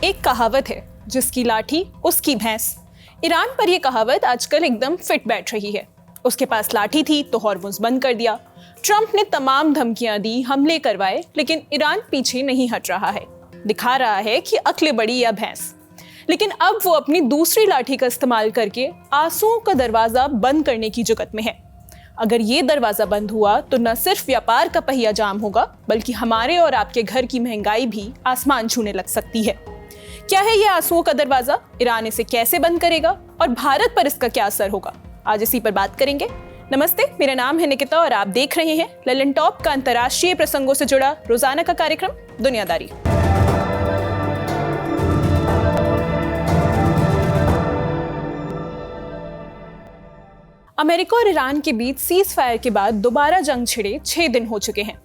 एक कहावत है, जिसकी लाठी उसकी भैंस। ईरान पर यह कहावत आजकल एकदम फिट बैठ रही है। उसके पास लाठी थी तो हॉर्मुज़ बंद कर दिया। ट्रंप ने तमाम धमकियां दी, हमले करवाए, लेकिन ईरान पीछे नहीं हट रहा है। दिखा रहा है कि अक्ल बड़ी या भैंस। लेकिन अब वो अपनी दूसरी लाठी का इस्तेमाल करके आंसुओं का दरवाजा बंद करने की जुगत में है। अगर ये दरवाजा बंद हुआ तो न सिर्फ व्यापार का पहिया जाम होगा, बल्कि हमारे और आपके घर की महंगाई भी आसमान छूने लग सकती है। क्या है ये आंसुओं का दरवाजा? ईरान इसे कैसे बंद करेगा और भारत पर इसका क्या असर होगा? आज इसी पर बात करेंगे। नमस्ते, मेरा नाम है निकिता और आप देख रहे हैं ललन टॉप का अंतर्राष्ट्रीय प्रसंगों से जुड़ा रोजाना का कार्यक्रम दुनियादारी। अमेरिका और ईरान के बीच सीज फायर के बाद दोबारा जंग छिड़े 6 दिन हो चुके हैं।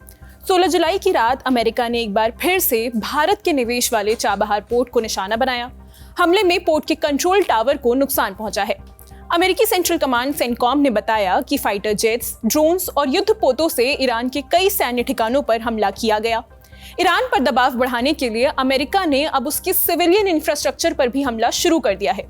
16 जुलाई की रात अमेरिका ने एक बार फिर से भारत के निवेश वाले चाबहार पोर्ट को निशाना बनाया। हमले में पोर्ट के कंट्रोल टावर को नुकसान पहुंचा है। अमेरिकी सेंट्रल कमांड सेंटकॉम ने बताया कि फाइटर जेट्स, ड्रोन्स और युद्धपोतों से ईरान के कई सैन्य ठिकानों पर हमला किया गया। ईरान पर दबाव बढ़ाने के लिए अमेरिका ने अब उसकी सिविलियन इंफ्रास्ट्रक्चर पर भी हमला शुरू कर दिया है।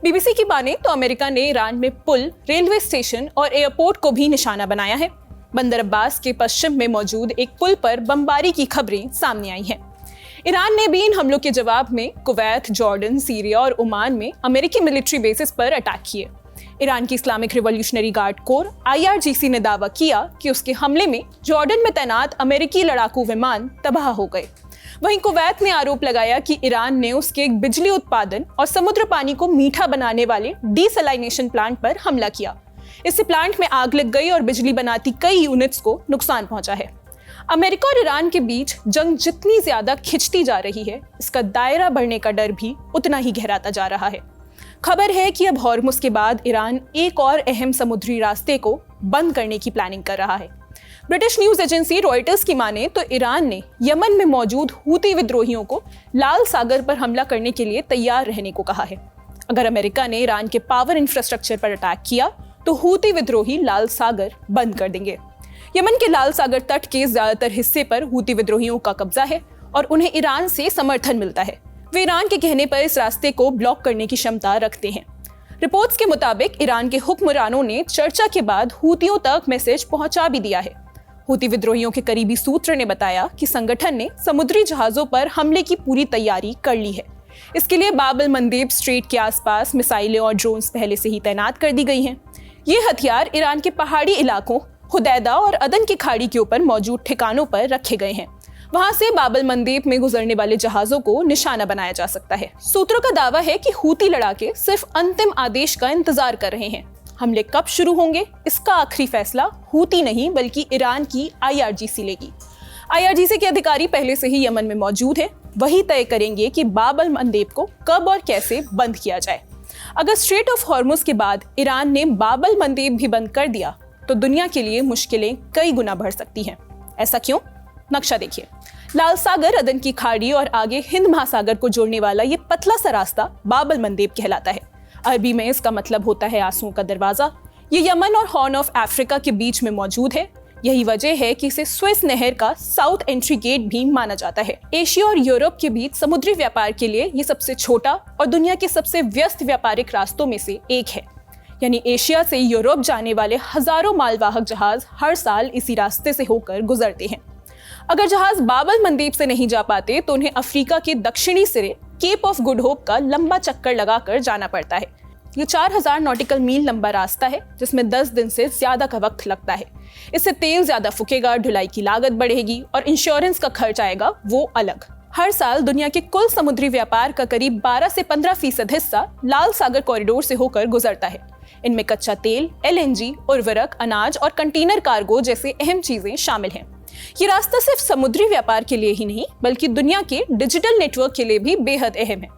बीबीसी की माने तो अमेरिका ने ईरान में पुल, रेलवे स्टेशन और एयरपोर्ट को भी निशाना बनाया है। बंदर अब्बास के पश्चिम में मौजूद एक पुल पर बमबारी की खबरें सामने आई हैं। ईरान ने भी इन हमलों के जवाब में कुवैत, जॉर्डन, सीरिया और ओमान में अमेरिकी मिलिट्री बेसिस पर अटैक किए। ईरान की Islamic revolutionary guard core IRGC ने दावा किया कि उसके हमले में जॉर्डन में तैनात अमेरिकी लड़ाकू विमान तबाह हो गए। वहीं कुवैत ने आरोप लगाया कि ईरान ने उसके एक बिजली उत्पादन और समुद्र पानी को मीठा बनाने वाले डीसैलिनेशन प्लांट पर हमला किया। इससे प्लांट में आग लग गई और बिजली बनाती कई यूनिट्स को नुकसान पहुंचा है। अमेरिका और ईरान के बीच जंग जितनी ज्यादा खिंचती जा रही है, इसका दायरा बढ़ने का डर भी उतना ही गहराता जा रहा है। खबर है कि अब हॉर्मुज़ के बाद ईरान एक और अहम समुद्री रास्ते को बंद करने की प्लानिंग कर रहा है। ब्रिटिश न्यूज एजेंसी रॉयटर्स की माने तो ईरान ने यमन में मौजूद हूती विद्रोहियों को लाल सागर पर हमला करने के लिए तैयार रहने को कहा है। अगर अमेरिका ने ईरान के पावर इंफ्रास्ट्रक्चर पर अटैक किया तो हूती विद्रोही लाल सागर बंद कर देंगे। यमन के लाल सागर तट के ज्यादातर हिस्से पर हूती विद्रोहियों का कब्जा है और उन्हें ईरान से समर्थन मिलता है। वे ईरान के कहने पर इस रास्ते को ब्लॉक करने की क्षमता रखते हैं। रिपोर्ट्स के मुताबिक ईरान के हुक्मरानों ने चर्चा के बाद हूतियों तक मैसेज पहुंचा भी दिया है। हूती विद्रोहियों के करीबी सूत्र ने बताया कि संगठन ने समुद्री जहाजों पर हमले की पूरी तैयारी कर ली है। इसके लिए बाब अल मंदेब स्ट्रेट के आसपास मिसाइलें और ड्रोन्स पहले से ही तैनात कर दी गई हैं। ये हथियार ईरान के पहाड़ी इलाकों हुदैदा और अदन की खाड़ी के ऊपर मौजूद ठिकानों पर रखे गए हैं। वहां से बाब अल मंदेब में गुजरने वाले जहाजों को निशाना बनाया जा सकता है। सूत्रों का दावा है कि हूती लड़ाके सिर्फ अंतिम आदेश का इंतजार कर रहे हैं। हमले कब शुरू होंगे, इसका आखिरी फैसला हूती नहीं बल्कि ईरान की IRGC लेगी। IRGC के अधिकारी पहले से ही यमन में मौजूद है। वही तय करेंगे कि बाब अल मंदेब को कब और कैसे बंद किया जाए। अगर स्ट्रेट ऑफ हॉर्मुज़ के बाद ईरान ने बाब अल मंदेब भी बंद कर दिया तो दुनिया के लिए मुश्किलें कई गुना बढ़ सकती हैं। ऐसा क्यों? नक्शा देखिए। लाल सागर, अदन की खाड़ी और आगे हिंद महासागर को जोड़ने वाला ये पतला सा रास्ता बाब अल मंदेब कहलाता है। अरबी में इसका मतलब होता है आंसुओं का दरवाजा। ये यमन और हॉर्न ऑफ अफ्रीका के बीच में मौजूद है। यही वजह है कि इसे स्विस नहर का साउथ एंट्री गेट भी माना जाता है। एशिया और यूरोप के बीच समुद्री व्यापार के लिए ये सबसे छोटा और दुनिया के सबसे व्यस्त व्यापारिक रास्तों में से एक है। यानी एशिया से यूरोप जाने वाले हजारों मालवाहक जहाज हर साल इसी रास्ते से होकर गुजरते हैं। अगर जहाज बाब अल मंदेब से नहीं जा पाते तो उन्हें अफ्रीका के दक्षिणी सिरे केप ऑफ गुड होप का लंबा चक्कर लगाकर जाना पड़ता है। ये 4000 नॉटिकल मील लंबा रास्ता है, जिसमें 10 दिन से ज्यादा का वक्त लगता है। इससे तेल ज्यादा फूकेगा, ढुलाई की लागत बढ़ेगी और इंश्योरेंस का खर्च आएगा वो अलग। हर साल दुनिया के कुल समुद्री व्यापार का करीब 12 से 15% हिस्सा लाल सागर कॉरिडोर से होकर गुजरता है। इनमें कच्चा तेल, LNG, उर्वरक, अनाज और कंटेनर कार्गो जैसे अहम चीजें शामिल हैं। ये रास्ता सिर्फ समुद्री व्यापार के लिए ही नहीं बल्कि दुनिया के डिजिटल नेटवर्क के लिए भी बेहद अहम है।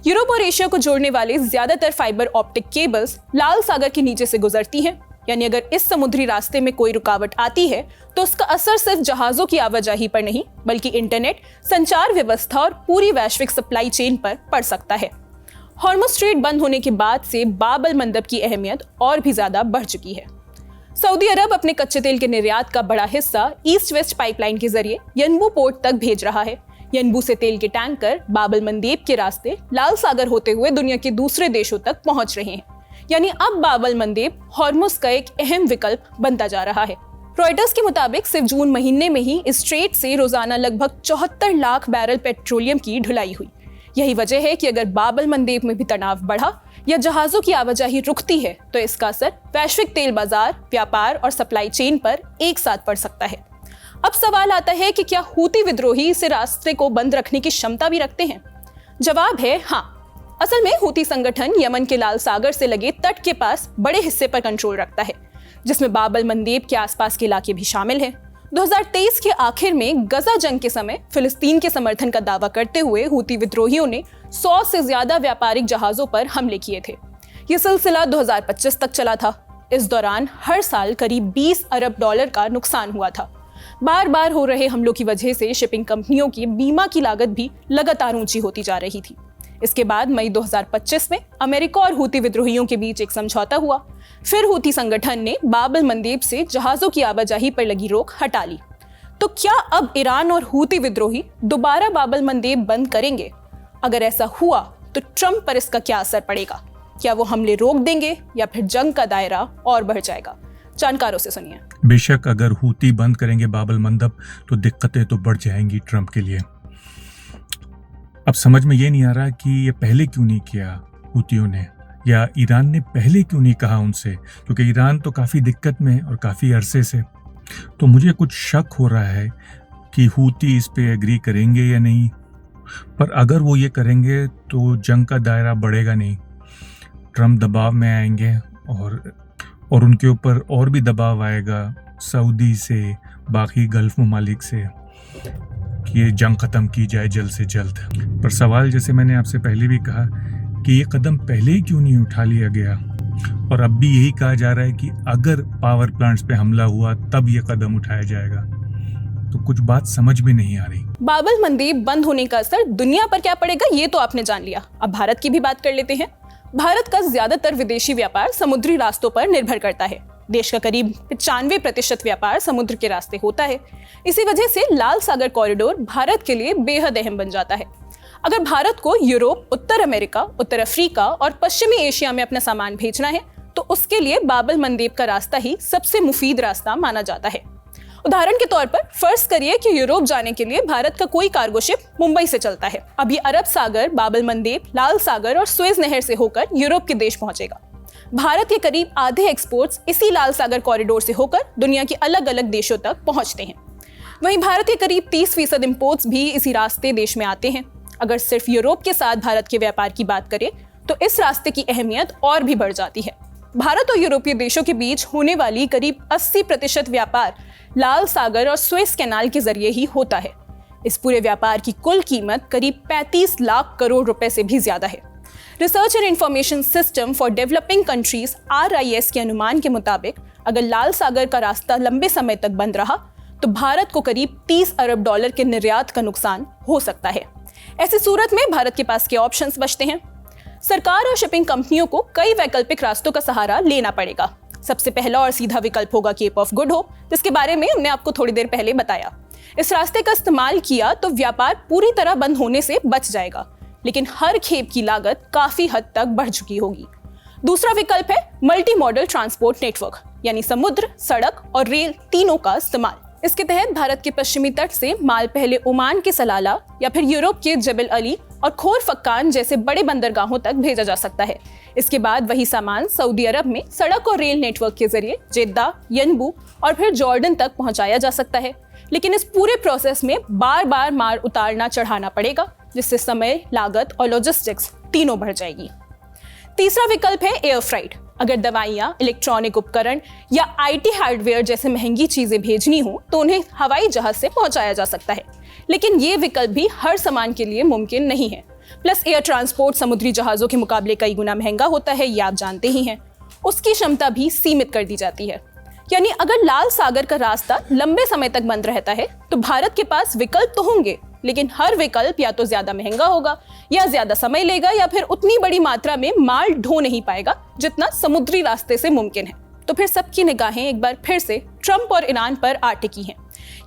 यूरोप और एशिया को जोड़ने वाले ज्यादातर फाइबर ऑप्टिक केबल्स लाल सागर के नीचे से गुजरती हैं। यानी अगर इस समुद्री रास्ते में कोई रुकावट आती है तो उसका असर सिर्फ जहाजों की आवाजाही पर नहीं बल्कि इंटरनेट, संचार व्यवस्था और पूरी वैश्विक सप्लाई चेन पर पड़ सकता है। हॉर्मुज़ स्ट्रेट बंद होने के बाद से बाब अल मंदेब की अहमियत और भी ज्यादा बढ़ चुकी है। सऊदी अरब अपने कच्चे तेल के निर्यात का बड़ा हिस्सा ईस्ट वेस्ट पाइपलाइन के जरिए यन्बू पोर्ट तक भेज रहा है। यनबू से तेल के टैंकर बाब अल मंदेब के रास्ते लाल सागर होते हुए दुनिया के दूसरे देशों तक पहुंच रहे हैं। यानी अब बाब अल मंदेब हॉर्मुज का एक अहम विकल्प बनता जा रहा है। रॉयटर्स के मुताबिक सिर्फ जून महीने में ही इस स्ट्रेट से रोजाना लगभग 74 लाख बैरल पेट्रोलियम की ढुलाई हुई। यही वजह है कि अगर बाब अल मंदेब में भी तनाव बढ़ा या जहाजों की आवाजाही रुकती है तो इसका असर वैश्विक तेल बाजार, व्यापार और सप्लाई चेन पर एक साथ पड़ सकता है। अब सवाल आता है कि क्या हूती विद्रोही इस रास्ते को बंद रखने की क्षमता भी रखते हैं? जवाब है हाँ। असल में हूती संगठन यमन के लाल सागर से लगे तट के पास बड़े हिस्से पर कंट्रोल रखता है, जिसमें बाब अल मंदेब के आसपास के इलाके भी शामिल हैं। 2023 के आखिर में गजा जंग के समय फिलिस्तीन के समर्थन का दावा करते हुए हूती विद्रोहियों ने 100 से ज्यादा व्यापारिक जहाजों पर हमले किए थे। यह सिलसिला 2025 तक चला था। इस दौरान हर साल करीब 20 अरब डॉलर का नुकसान हुआ था। बार बार हो रहे हमलों की वजह से शिपिंग कंपनियों की बीमा की लागत भी लगातार ऊंची होती जा रही थी। इसके बाद मई 2025 में अमेरिका और हूती विद्रोहियों के बीच एक समझौता हुआ। फिर हूती संगठन ने बाब अल मंदेब से जहाजों की आवाजाही पर लगी रोक हटा ली। तो क्या अब ईरान और हूती विद्रोही दोबारा बाब अल मंदेब बंद करेंगे? अगर ऐसा हुआ तो ट्रंप पर इसका क्या असर पड़ेगा? क्या वो हमले रोक देंगे या फिर जंग का दायरा और बढ़ जाएगा? जानकारों से सुनिए। बेशक अगर हूती बंद करेंगे बाब अल मंदेब तो दिक्कतें तो बढ़ जाएंगी ट्रंप के लिए। अब समझ में ये नहीं आ रहा कि ये पहले क्यों नहीं किया हूतियों ने, या ईरान ने पहले क्यों नहीं कहा उनसे, क्योंकि ईरान तो काफ़ी दिक्कत में है और काफ़ी अरसे से। तो मुझे कुछ शक हो रहा है कि हूती इस पे एग्री करेंगे या नहीं। पर अगर वो ये करेंगे तो जंग का दायरा बढ़ेगा नहीं, ट्रंप दबाव में आएंगे और उनके ऊपर और भी दबाव आएगा सऊदी से, बाकी गल्फ ममालिक से कि ये जंग ख़त्म की जाए जल्द से जल्द। पर सवाल, जैसे मैंने आपसे पहले भी कहा, कि ये कदम पहले ही क्यों नहीं उठा लिया गया? और अब भी यही कहा जा रहा है कि अगर पावर प्लांट्स पे हमला हुआ तब ये कदम उठाया जाएगा। तो कुछ बात समझ में नहीं आ रही। बाब अल मंदेब बंद होने का असर दुनिया पर क्या पड़ेगा ये तो आपने जान लिया। अब भारत की भी बात कर लेते हैं। भारत का ज्यादातर विदेशी व्यापार समुद्री रास्तों पर निर्भर करता है। देश का करीब 95% व्यापार समुद्र के रास्ते होता है। इसी वजह से लाल सागर कॉरिडोर भारत के लिए बेहद अहम बन जाता है। अगर भारत को यूरोप, उत्तर अमेरिका, उत्तर अफ्रीका और पश्चिमी एशिया में अपना सामान भेजना है तो उसके लिए बाब अल मंदेब का रास्ता ही सबसे मुफीद रास्ता माना जाता है। उदाहरण के तौर पर फर्ज करिए कि यूरोप जाने के लिए भारत का कोई कार्गो शिप मुंबई से चलता है। अब ये अरब सागर, बाब अल मंदेब, लाल सागर और सुएज नहर से होकर यूरोप के देश पहुंचेगा। भारत के करीब आधे एक्सपोर्ट्स इसी लाल सागर कॉरिडोर से होकर दुनिया के अलग अलग देशों तक पहुंचते हैं। वहीं भारत के करीब 30% इंपोर्ट्स भी इसी रास्ते देश में आते हैं। अगर सिर्फ यूरोप के साथ भारत के व्यापार की बात करें तो इस रास्ते की अहमियत और भी बढ़ जाती है। भारत और यूरोपीय देशों के बीच होने वाली करीब 80% व्यापार लाल सागर और सुएज कैनाल के जरिए ही होता है। इस पूरे व्यापार की कुल कीमत करीब 35 लाख करोड़ रुपए से भी ज्यादा है। Research and information system for developing countries RIS के अनुमान के मुताबिक अगर लाल सागर का रास्ता लंबे समय तक बंद रहा तो भारत को करीब 30 अरब डॉलर के निर्यात का नुकसान हो सकता है। ऐसी सूरत में भारत के पास क्या ऑप्शंस बचते हैं? सरकार और शिपिंग कंपनियों को कई वैकल्पिक रास्तों का सहारा लेना पड़ेगा। सबसे पहला और सीधा विकल्प होगा केप ऑफ गुड होप, जिसके बारे में हमने आपको थोड़ी देर पहले बताया। इस रास्ते का इस्तेमाल किया तो व्यापार पूरी तरह बंद होने से बच जाएगा, लेकिन हर खेप की लागत काफी हद तक बढ़ चुकी होगी। दूसरा विकल्प है मल्टी मॉडल ट्रांसपोर्ट नेटवर्क, यानी समुद्र, सड़क और रेल तीनों का इस्तेमाल। इसके तहत भारत के पश्चिमी तट से माल पहले ओमान के सलाला या फिर यूरोप के जबल अली और खोर फक्कान जैसे बड़े बंदरगाहों तक भेजा जा सकता है। इसके बाद वही सामान सऊदी अरब में सड़क और रेल नेटवर्क के जरिए जेद्दा, यनबू और फिर जॉर्डन तक पहुंचाया जा सकता है। लेकिन इस पूरे प्रोसेस में बार बार माल उतारना चढ़ाना पड़ेगा, जिससे समय, लागत और लॉजिस्टिक्स तीनों बढ़ जाएगी। तीसरा विकल्प है एयर फ्राइट। अगर दवाइयां, इलेक्ट्रॉनिक उपकरण या IT हार्डवेयर जैसे महंगी चीजें भेजनी हो तो उन्हें हवाई जहाज से पहुंचाया जा सकता है, लेकिन ये विकल्प भी हर सामान के लिए मुमकिन नहीं है। प्लस एयर ट्रांसपोर्ट समुद्री जहाजों के मुकाबले कई गुना महंगा होता है, ये आप जानते ही हैं। उसकी क्षमता भी सीमित कर दी जाती है। यानी अगर लाल सागर का रास्ता लंबे समय तक बंद रहता है तो भारत के पास विकल्प तो होंगे, लेकिन हर विकल्प या तो ज्यादा महंगा होगा या ज्यादा समय लेगा या फिर उतनी बड़ी मात्रा में माल ढो नहीं पाएगा जितना समुद्री रास्ते से मुमकिन है। तो फिर सबकी निगाहें एक बार फिर से ट्रंप और ईरान पर आ टिकी हैं।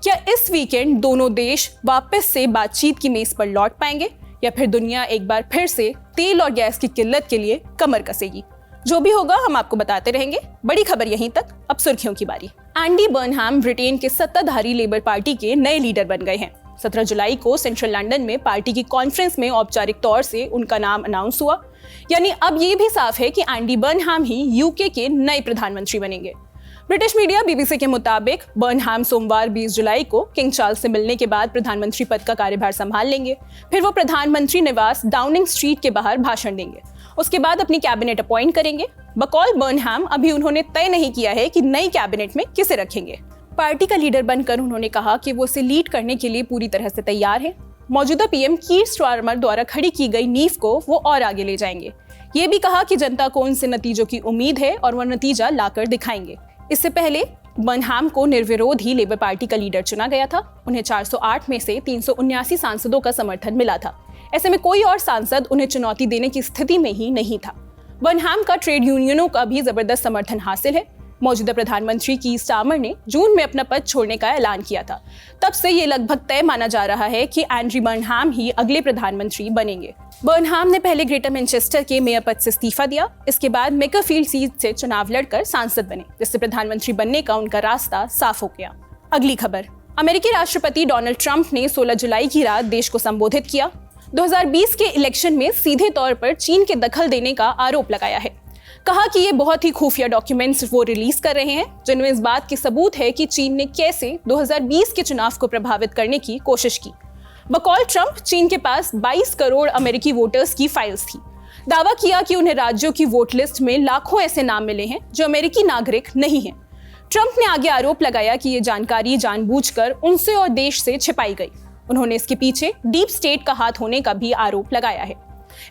क्या इस वीकेंड दोनों देश वापस से बातचीत की मेज पर लौट पाएंगे या फिर दुनिया एक बार फिर से तेल और गैस की किल्लत के लिए कमर कसेगी? जो भी होगा हम आपको बताते रहेंगे। बड़ी खबर यहीं तक, अब सुर्खियों की बारी। एंडी बर्नहैम ब्रिटेन के सत्ताधारी लेबर पार्टी के नए लीडर बन गए हैं। 17 जुलाई को सेंट्रल लंदन में पार्टी की कॉन्फ्रेंस में औपचारिक तौर से उनका नाम अनाउंस हुआ। यानी अब ये भी साफ है कि एंडी बर्नहैम ही यूके के नए प्रधानमंत्री बनेंगे। ब्रिटिश मीडिया बीबीसी के मुताबिक बर्नहैम सोमवार 20 जुलाई को किंग चार्ल्स से मिलने के बाद प्रधानमंत्री पद का कार्यभार संभाल लेंगे। फिर वो प्रधानमंत्री निवास डाउनिंग स्ट्रीट के बाहर भाषण देंगे। उसके बाद अपनी कैबिनेट अपॉइंट करेंगे। बकौल बर्नहैम अभी उन्होंने तय नहीं किया है कि नई कैबिनेट में किसे रखेंगे। पार्टी का लीडर बनकर उन्होंने कहा कि वो उसे लीड करने के लिए पूरी तरह से तैयार है। मौजूदा पीएम कीर स्टारमर द्वारा खड़ी की गई नींव को वो और आगे ले जाएंगे। ये भी कहा कि जनता को उनसे नतीजों की उम्मीद है और वो नतीजा लाकर दिखाएंगे। इससे पहले बर्नहैम को निर्विरोध ही लेबर पार्टी का लीडर चुना गया था। उन्हें 408 में से 379 सांसदों का समर्थन मिला था। ऐसे में कोई और सांसद उन्हें चुनौती देने की स्थिति में ही नहीं था। बर्नहैम का ट्रेड यूनियनों का भी जबरदस्त समर्थन हासिल है। मौजूदा प्रधानमंत्री कीर स्टारमर ने जून में अपना पद छोड़ने का ऐलान किया था। तब से ये लगभग तय माना जा रहा है कि एंडी बर्नहैम ही अगले प्रधानमंत्री बनेंगे। बर्नहैम ने पहले ग्रेटर मैनचेस्टर के मेयर पद से इस्तीफा दिया। इसके बाद मेकरफील्ड सीट से चुनाव लड़कर सांसद बने, जिससे प्रधानमंत्री बनने का उनका रास्ता साफ हो गया। अगली खबर, अमेरिकी राष्ट्रपति डोनाल्ड ट्रंप ने 16 जुलाई की रात देश को संबोधित किया। 2020 के इलेक्शन में सीधे तौर पर चीन के दखल देने का आरोप लगाया है। कहा कि ये बहुत ही खुफिया डॉक्यूमेंट्स वो रिलीज कर रहे हैं जिनमें इस बात की सबूत है कि चीन ने कैसे 2020 के चुनाव को प्रभावित करने की कोशिश की। बकौल ट्रंप, चीन के पास 22 करोड़ अमेरिकी वोटर्स की फाइल्स थी। दावा किया कि उन्हें राज्यों की वोट लिस्ट में लाखों ऐसे नाम मिले हैं जो अमेरिकी नागरिक नहीं हैं। ट्रंप ने आगे आरोप लगाया कि ये जानकारी जानबूझकर उनसे और देश से छिपाई गई। उन्होंने इसके पीछे डीप स्टेट का हाथ होने का भी आरोप लगाया है।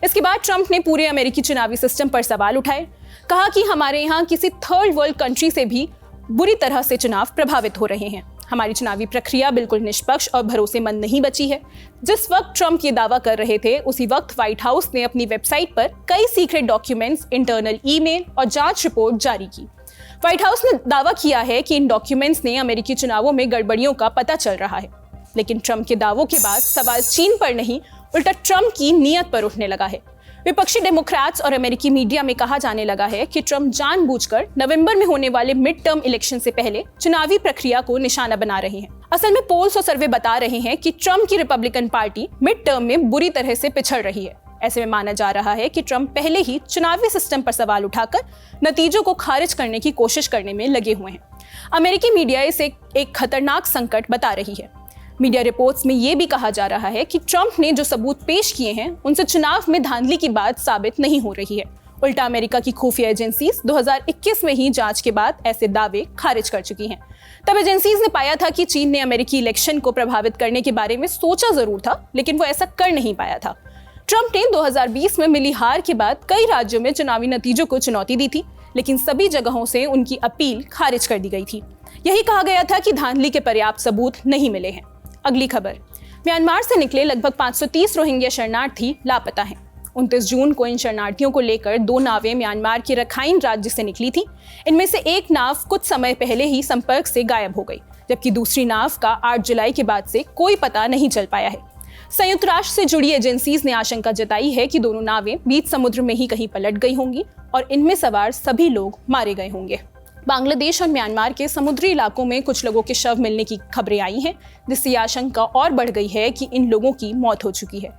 इसके बाद ट्रंप ने पूरे अमेरिकी चुनावी सिस्टम पर सवाल उठाए। कहा कि हमारे यहाँ किसी थर्ड वर्ल्ड कंट्री से भी बुरी तरह से चुनाव प्रभावित हो रहे हैं। हमारी चुनावी प्रक्रिया बिल्कुल निष्पक्ष और भरोसेमंद नहीं बची है। जिस वक्त ट्रंप ये दावा कर रहे थे, उसी वक्त व्हाइट हाउस ने अपनी वेबसाइट पर कई सीक्रेट डॉक्यूमेंट्स, इंटरनल ईमेल और जांच रिपोर्ट जारी की। व्हाइट हाउस ने दावा किया है कि इन डॉक्यूमेंट्स ने अमेरिकी चुनावों में गड़बड़ियों का पता चल रहा है। लेकिन ट्रंप के दावों के बाद सवाल चीन पर नहीं, उल्टा ट्रंप की नीयत पर उठने लगा है। विपक्षी डेमोक्रेट्स और अमेरिकी मीडिया में कहा जाने लगा है कि ट्रंप जानबूझकर नवंबर में होने वाले मिड टर्म इलेक्शन से पहले चुनावी प्रक्रिया को निशाना बना रहे हैं। असल में पोल्स और सर्वे बता रहे हैं कि ट्रंप की रिपब्लिकन पार्टी मिड टर्म में बुरी तरह से पिछड़ रही है। ऐसे में माना जा रहा है कि ट्रंप पहले ही चुनावी सिस्टम पर सवाल उठाकर नतीजों को खारिज करने की कोशिश करने में लगे हुए हैं। अमेरिकी मीडिया इसे एक खतरनाक संकट बता रही है। मीडिया रिपोर्ट्स में यह भी कहा जा रहा है कि ट्रंप ने जो सबूत पेश किए हैं उनसे चुनाव में धांधली की बात साबित नहीं हो रही है। उल्टा अमेरिका की खुफिया एजेंसीज 2021 में ही जांच के बाद ऐसे दावे खारिज कर चुकी हैं। तब एजेंसीज ने पाया था कि चीन ने अमेरिकी इलेक्शन को प्रभावित करने के बारे में सोचा जरूर था, लेकिन वो ऐसा कर नहीं पाया था। ट्रंप ने 2020 में मिली हार के बाद कई राज्यों में चुनावी नतीजों को चुनौती दी थी, लेकिन सभी जगहों से उनकी अपील खारिज कर दी गई थी। यही कहा गया था कि धांधली के पर्याप्त सबूत नहीं मिले हैं। अगली खबर, म्यांमार से निकले लगभग 530 रोहिंग्या शरणार्थी लापता हैं। 29 जून को इन शरणार्थियों को लेकर 2 नावें म्यांमार के रखाइन राज्य से निकली थी। इनमें से एक नाव कुछ समय पहले ही संपर्क से गायब हो गई, जबकि दूसरी नाव का 8 जुलाई के बाद से कोई पता नहीं चल पाया है। संयुक्त राष्ट्र से जुड़ी एजेंसीज ने आशंका जताई है कि दोनों नावें बीच समुद्र में ही कहीं पलट गई होंगी और इनमें सवार सभी लोग मारे गए होंगे। बांग्लादेश और म्यांमार के समुद्री इलाकों में कुछ लोगों के शव मिलने की खबरें आई हैं, जिससे यह आशंका और बढ़ गई है कि इन लोगों की मौत हो चुकी है।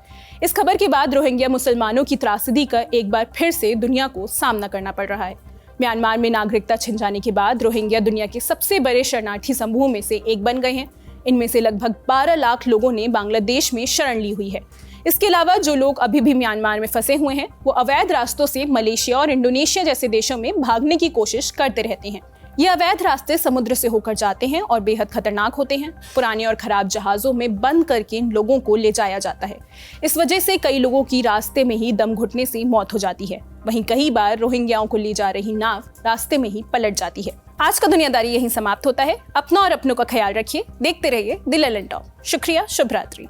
इस खबर के बाद रोहिंग्या मुसलमानों की त्रासदी का एक बार फिर से दुनिया को सामना करना पड़ रहा है। म्यांमार में नागरिकता छिन जाने के बाद रोहिंग्या दुनिया के सबसे बड़े शरणार्थी समूह में से एक बन गए हैं। इनमें से लगभग 12 लाख लोगों ने बांग्लादेश में शरण ली हुई है। इसके अलावा जो लोग अभी भी म्यांमार में फंसे हुए हैं, वो अवैध रास्तों से मलेशिया और इंडोनेशिया जैसे देशों में भागने की कोशिश करते रहते हैं। ये अवैध रास्ते समुद्र से होकर जाते हैं और बेहद खतरनाक होते हैं। पुराने और खराब जहाजों में बंद करके इन लोगों को ले जाया जाता है। इस वजह से कई लोगों की रास्ते में ही दम घुटने से मौत हो जाती है। वहीं कई बार रोहिंग्याओं को ले जा रही नाव रास्ते में ही पलट जाती है। आज का दुनियादारी यहीं समाप्त होता है। अपना और अपनों का ख्याल रखिए। देखते रहिए द लेलन टॉक। शुक्रिया, शुभ रात्रि।